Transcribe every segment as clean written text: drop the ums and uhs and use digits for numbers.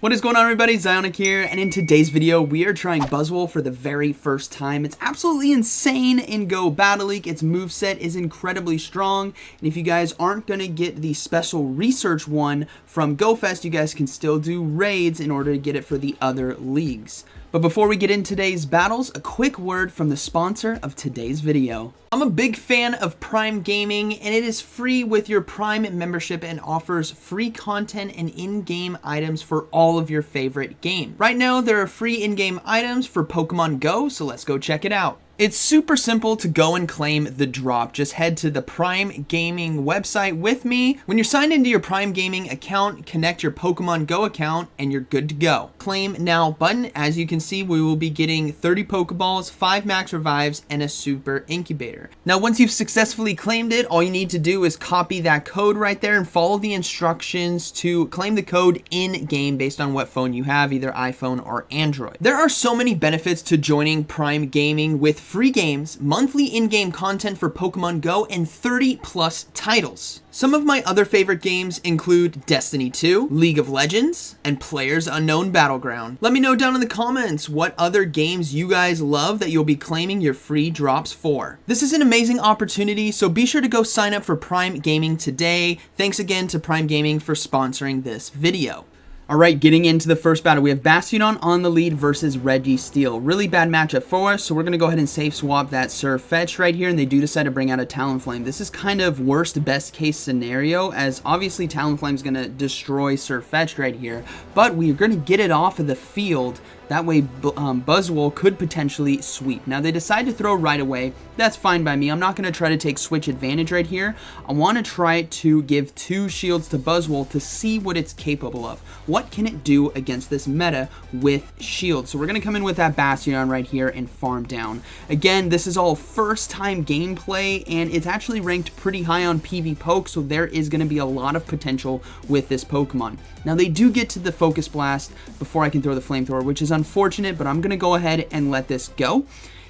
What is going on, everybody? ZyoniK here, and in today's video, we are trying Buzzwole for the very first time. It's absolutely insane in Go Battle League. Its moveset is incredibly strong, and if you guys aren't going to get the special research one from GoFest, you guys can still do raids in order to get it for the other leagues. But before we get into today's battles, a quick word from the sponsor of today's video. I'm a big fan of Prime Gaming, and it is free with your Prime membership and offers free content and in-game items for all of your favorite games. Right now, there are free in-game items for Pokemon Go, so let's go check it out. It's super simple to go and claim the drop. Just head to the Prime Gaming website with me. When you're signed into your Prime Gaming account, connect your Pokemon Go account and you're good to go. Claim now button. As you can see, we will be getting 30 Pokeballs, 5 max revives, and a super incubator. Now, once you've successfully claimed it, all you need to do is copy that code right there and follow the instructions to claim the code in-game based on what phone you have, either iPhone or Android. There are so many benefits to joining Prime Gaming with free games, monthly in-game content for Pokemon Go, and 30 plus titles. Some of my other favorite games include Destiny 2, League of Legends, and Players Unknown Battleground. Let me know down in the comments what other games you guys love that you'll be claiming your free drops for. This is an amazing opportunity, so be sure to go sign up for Prime Gaming today. Thanks again to Prime Gaming for sponsoring this video. Alright, getting into the first battle, we have Bastion on the lead versus Registeel. Really bad matchup for us, so we're going to go ahead and safe swap that Swampert right here, and they do decide to bring out a Talonflame. This is kind of worst best case scenario, as obviously Talonflame is going to destroy Swampert right here, but we're going to get it off of the field. That way, Buzzwole could potentially sweep. Now, they decide to throw right away. That's fine by me. I'm not going to try to take switch advantage right here. I want to try to give 2 shields to Buzzwole to see what it's capable of. What can it do against this meta with shields? So we're going to come in with that Bastion right here and farm down. Again, this is all first-time gameplay, and it's actually ranked pretty high on PvPoke, so there is going to be a lot of potential with this Pokemon. Now, they do get to the Focus Blast before I can throw the Flamethrower, which is unfortunate, but I'm going to go ahead and let this go.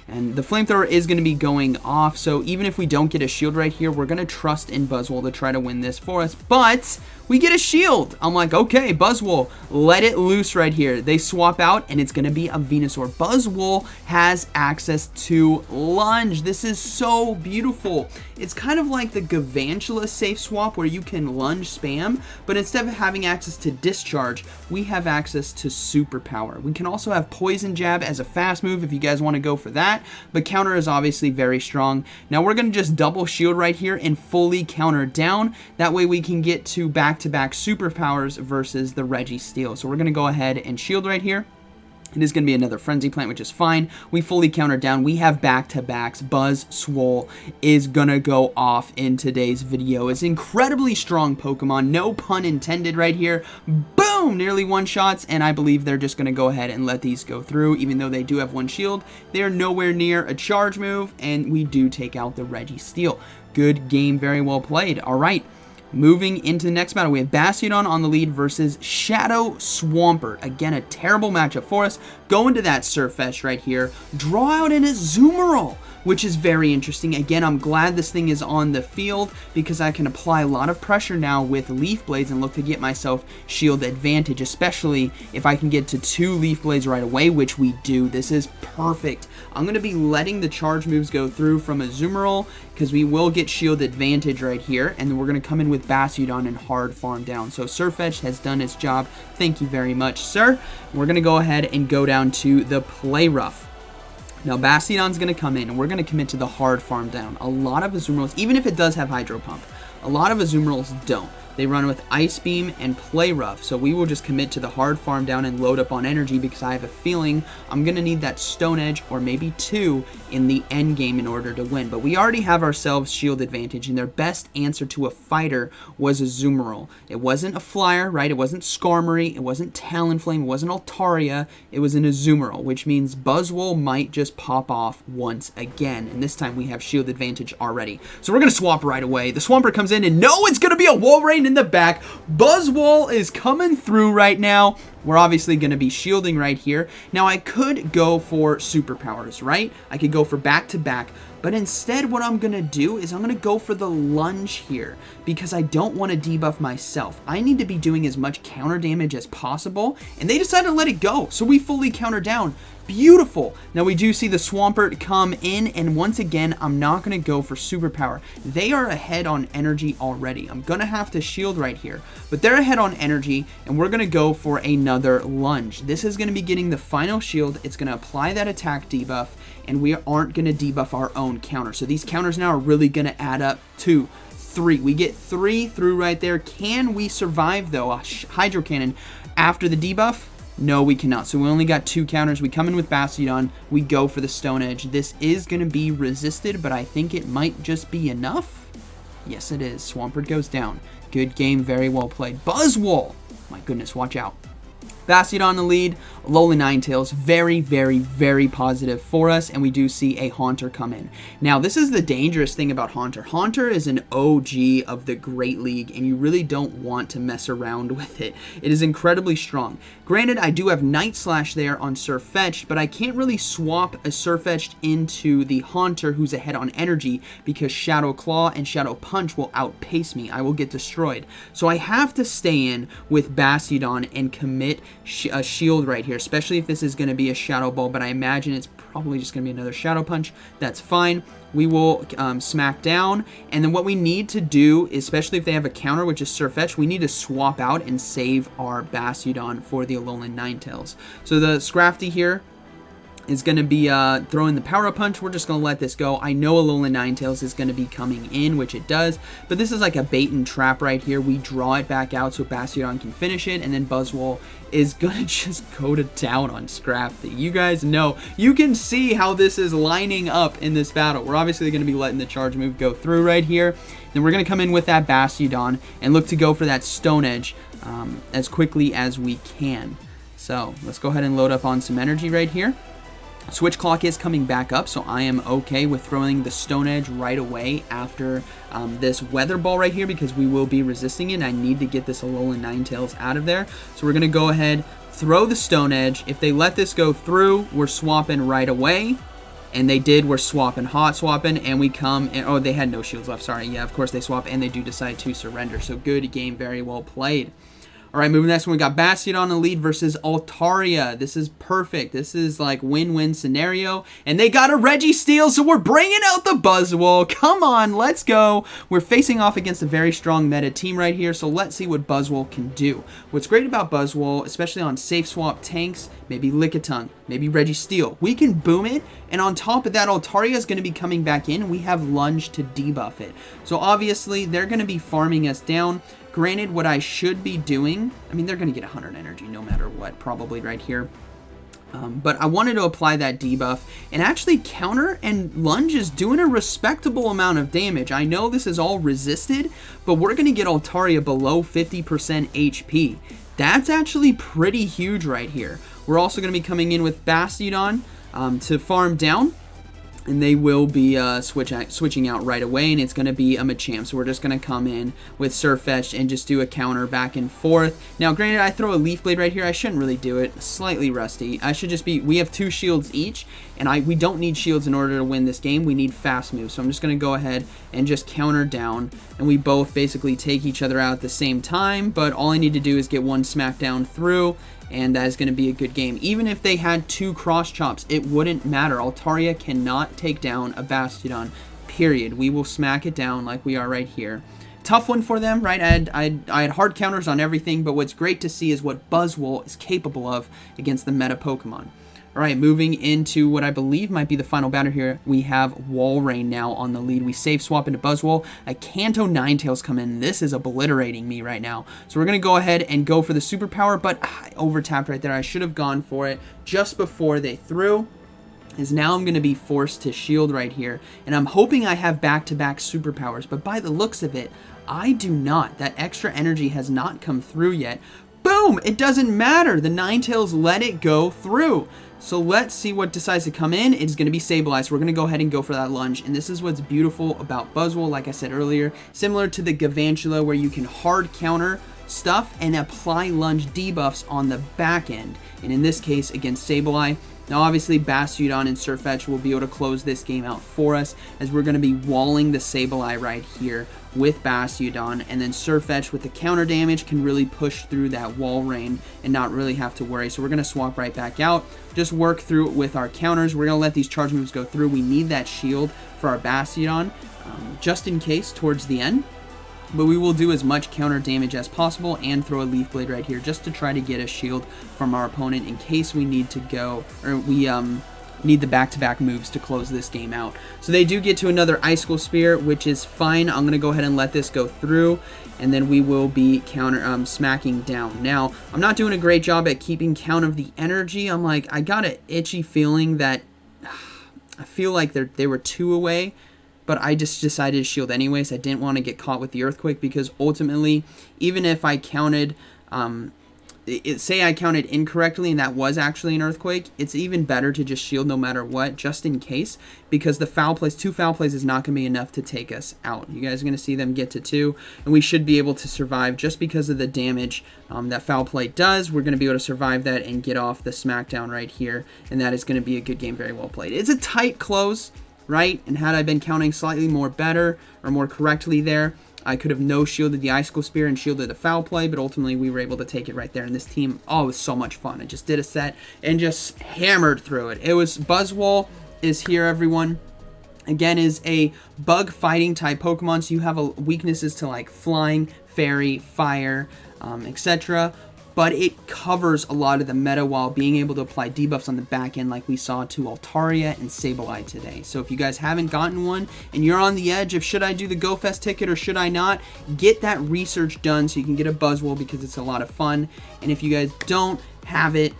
And the Flamethrower is going to be going off, so even if we don't get a shield right here, we're going to trust in Buzzwole to try to win this for us. But we get a shield. I'm like, okay, Buzzwole, let it loose right here. They swap out, and it's going to be a Venusaur. Buzzwole has access to Lunge. This is so beautiful. It's kind of like the Galvantula safe swap where you can Lunge spam, but instead of having access to Discharge, we have access to Superpower. We can also have Poison Jab as a fast move if you guys want to go for that, but counter is obviously very strong. Now we're going to just double shield right here and fully counter down. That way we can get to back-to-back superpowers versus the Registeel. So we're going to go ahead and shield right here. It is going to be another Frenzy Plant, which is fine. We fully counter down. We have back-to-backs. Buzzwole is going to go off in today's video. It's incredibly strong Pokemon. No pun intended right here. Boom! Nearly one-shots, and I believe they're just going to go ahead and let these go through. Even though they do have one shield, they are nowhere near a charge move, and we do take out the Registeel. Good game. Very well played. All right. Moving into the next battle, we have Bastion on the lead versus Shadow Swampert. Again, a terrible matchup for us. Go into that Surfetch right here. Draw out an Azumarill, which is very interesting. Again, I'm glad this thing is on the field because I can apply a lot of pressure now with Leaf Blades and look to get myself shield advantage, especially if I can get to 2 Leaf Blades right away, which we do. This is perfect. I'm going to be letting the charge moves go through from Azumarill because we will get shield advantage right here, and then we're going to come in with Bastion and hard farm down. So Surfetch has done its job. Thank you very much, sir. We're going to go ahead and go down to the Play Rough. Now, Bastion's going to come in, and we're going to commit to the hard farm down. A lot of Azumarills, even if it does have Hydro Pump, a lot of Azumarills don't. They run with Ice Beam and Play Rough, so we will just commit to the hard farm down and load up on energy because I have a feeling I'm going to need that Stone Edge or maybe 2 in the end game in order to win. But we already have ourselves shield advantage, and their best answer to a fighter was a Azumarill. It wasn't a Flyer, right? It wasn't Skarmory, it wasn't Talonflame, it wasn't Altaria, it was an Azumarill, which means Buzzwole might just pop off once again, and this time we have shield advantage already. So we're going to swap right away. The Swampert comes in, and no, it's going to be a Wolverine in the back. Buzzwole is coming through right now. we're obviously going to be shielding right here. Now, I could go for superpowers, right? I could go for back-to-back, but instead what I'm going to do is I'm going to go for the lunge here because I don't want to debuff myself. I need to be doing as much counter damage as possible, and they decided to let it go, so we fully counter down. Beautiful. Now we do see the Swampert come in, and once again, I'm not going to go for superpower. They are ahead on energy already. I'm going to have to shield right here, but they're ahead on energy, and we're going to go for another lunge. This is going to be getting the final shield. It's going to apply that attack debuff, and we aren't going to debuff our own counter. So these counters now are really going to add up to 3. We get 3 through right there. Can we survive, though, a Hydro Cannon after the debuff? No, we cannot. So we only got 2 counters. We come in with Bastiodon. We go for the Stone Edge. This is going to be resisted, but I think it might just be enough. Yes, it is. Swampert goes down. Good game. Very well played. Buzzwole. My goodness, watch out. Bastiodon in the lead, Alolan Ninetales, very, very, very positive for us, and we do see a Haunter come in. Now, this is the dangerous thing about Haunter. Haunter is an OG of the Great League, and you really don't want to mess around with it. It is incredibly strong. Granted, I do have Night Slash there on Surfetched, but I can't really swap a Surfetched into the Haunter who's ahead on energy because Shadow Claw and Shadow Punch will outpace me. I will get destroyed. So I have to stay in with Bastiodon and commit a shield right here, especially if this is going to be a Shadow Ball, but I imagine it's probably just going to be another Shadow Punch. That's fine. We will smack down, and then what we need to do, especially if they have a counter, which is Surfetch, we need to swap out and save our Bastiodon for the Alolan Ninetales. So the Scrafty here is going to be throwing the Power Up Punch. We're just going to let this go. I know Alolan Ninetales is going to be coming in, which it does, but this is like a bait and trap right here. We draw it back out so Bastiodon can finish it, and then Buzzwole is going to just go to town on Scrafty. You guys know. You can see how this is lining up in this battle. We're obviously going to be letting the charge move go through right here. Then we're going to come in with that Bastiodon and look to go for that Stone Edge as quickly as we can. So let's go ahead and load up on some energy right here. Switch Clock is coming back up, so I am okay with throwing the Stone Edge right away after this Weather Ball right here because we will be resisting it, and I need to get this Alolan Ninetales out of there. So we're going to go ahead, throw the Stone Edge. If they let this go through, we're swapping right away. And they did. We're swapping, hot swapping, and we come, and, oh, they had no shields left, sorry. Yeah, of course they swap, and they do decide to surrender. So good game, very well played. All right, moving next one, we got Bastiodon in the lead versus Altaria. This is perfect. This is like win-win scenario. And they got a Registeel, so we're bringing out the Buzzwole. Come on, let's go. We're facing off against a very strong meta team right here, so let's see what Buzzwole can do. What's great about Buzzwole, especially on safe swap tanks, maybe Lickitung, maybe Registeel, we can boom it, and on top of that, Altaria is going to be coming back in, and we have Lunge to debuff it. So obviously, they're going to be farming us down. Granted, what I should be doing, I mean, they're going to get 100 energy no matter what, probably right here. But I wanted to apply that debuff, and actually counter and lunge is doing a respectable amount of damage. I know this is all resisted, but we're going to get Altaria below 50% HP. That's actually pretty huge right here. We're also going to be coming in with Bastiodon to farm down. And they will be switching out right away, and it's going to be a Machamp. So we're just going to come in with Surfetched and just do a counter back and forth. Now, granted, I throw a Leaf Blade right here. I shouldn't really do it. Slightly rusty. I should just be... We have 2 shields each, and we don't need shields in order to win this game. We need fast moves. So I'm just going to go ahead and just counter down, and we both basically take each other out at the same time. But all I need to do is get one smackdown through, and that is going to be a good game. Even if they had 2 cross chops, it wouldn't matter. Altaria cannot take down a Bastiodon, period. We will smack it down like we are right here. Tough one for them, right? I had hard counters on everything, but what's great to see is what Buzzwole is capable of against the meta Pokemon. All right, moving into what I believe might be the final battle here. We have Walrein now on the lead. We safe swap into Buzzwole. A Kanto Ninetales come in. This is obliterating me right now. So we're going to go ahead and go for the superpower, but I over-tapped right there. I should have gone for it just before they threw. Is now I'm going to be forced to shield right here. And I'm hoping I have back-to-back superpowers, but by the looks of it, I do not. That extra energy has not come through yet. Boom! It doesn't matter. The Ninetales let it go through. So let's see what decides to come in. It's going to be Sableye. We're going to go ahead and go for that lunge. And this is what's beautiful about Buzzwole, like I said earlier. Similar to the Gavantula, where you can hard counter stuff and apply lunge debuffs on the back end. And in this case, against Sableye. Now, obviously, Bastiodon and Sirfetch'd will be able to close this game out for us, as we're going to be walling the Sableye right here with Bastiodon, and then Sirfetch'd with the counter damage can really push through that wall rain and not really have to worry. So we're going to swap right back out, just work through it with our counters. We're going to let these charge moves go through. We need that shield for our Bastiodon, just in case towards the end. But we will do as much counter damage as possible and throw a Leaf Blade right here just to try to get a shield from our opponent in case we need to go, or we need the back-to-back moves to close this game out. So they do get to another Icicle Spear, which is fine. I'm going to go ahead and let this go through, and then we will be smacking down. Now, I'm not doing a great job at keeping count of the energy. I got an itchy feeling that I feel like they were 2 away. But I just decided to shield anyways. I didn't want to get caught with the Earthquake because ultimately, even if I counted, say I counted incorrectly and that was actually an Earthquake, it's even better to just shield no matter what, just in case, because the foul plays, 2 foul plays is not going to be enough to take us out. You guys are going to see them get to 2, and we should be able to survive just because of the damage that foul play does. We're going to be able to survive that and get off the smackdown right here, and that is going to be a good game, very well played. It's a tight close, right? And had I been counting slightly more better or more correctly there, I could have no-shielded the Icicle Spear and shielded the foul play, but ultimately we were able to take it right there. And this team, oh, it was so much fun. I just did a set and just hammered through it. It was Buzzwole is here, everyone. Again, is a bug fighting type Pokemon, so you have weaknesses to like flying, fairy, fire, etc. But it covers a lot of the meta while being able to apply debuffs on the back end like we saw to Altaria and Sableye today. So if you guys haven't gotten one and you're on the edge of should I do the GoFest ticket or should I not, get that research done so you can get a Buzzwole because it's a lot of fun. And if you guys don't have it,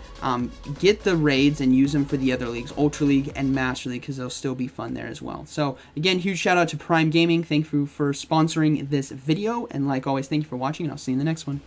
get the raids and use them for the other leagues, Ultra League and Master League, because they'll still be fun there as well. So again, huge shout out to Prime Gaming. Thank you for sponsoring this video. And like always, thank you for watching, and I'll see you in the next one.